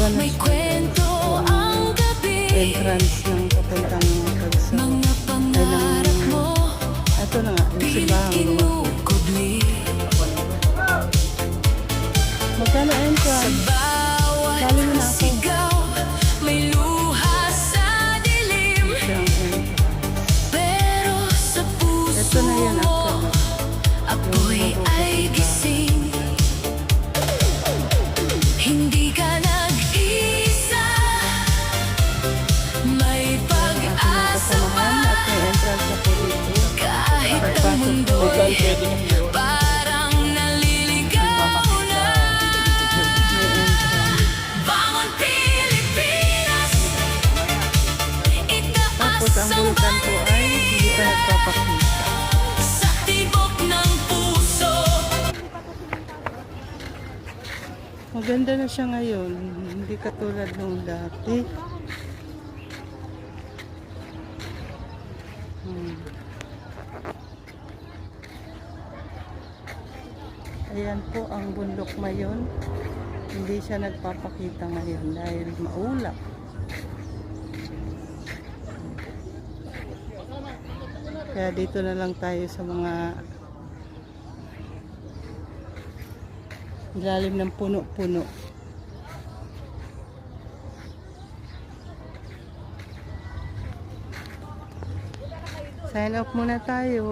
na May siya. kwento ang gabi, Entrance ng papuntang Kalsao. mga pangarap mo, Ito na nga, yung pilit simbahang lumaki. kinukubli. Magkano Sa entrance? bawat Dali mo na ako. sigaw, may luha sa dilim. Siyang entrance. Pero sa puso Ito na yan mo, after. apoy ay gising. Hindi ka nag-isa, may pag-asa pa. At may entrance na po dito. Kahit ang Pagpasok mundo'y po. parang naliligaw na. May entrance. Bangon Pilipinas, itaas Tapos ang ang bulkan po ay hindi pa nagpapakita. sa tibok ng puso. Maganda na siya ngayon. Hindi katulad nung dati. Ayan po ang bundok ngayon. Hindi siya nagpapakita ngayon dahil maulap. Kaya dito na lang tayo sa mga ilalim ng puno-puno. Sign off muna tayo.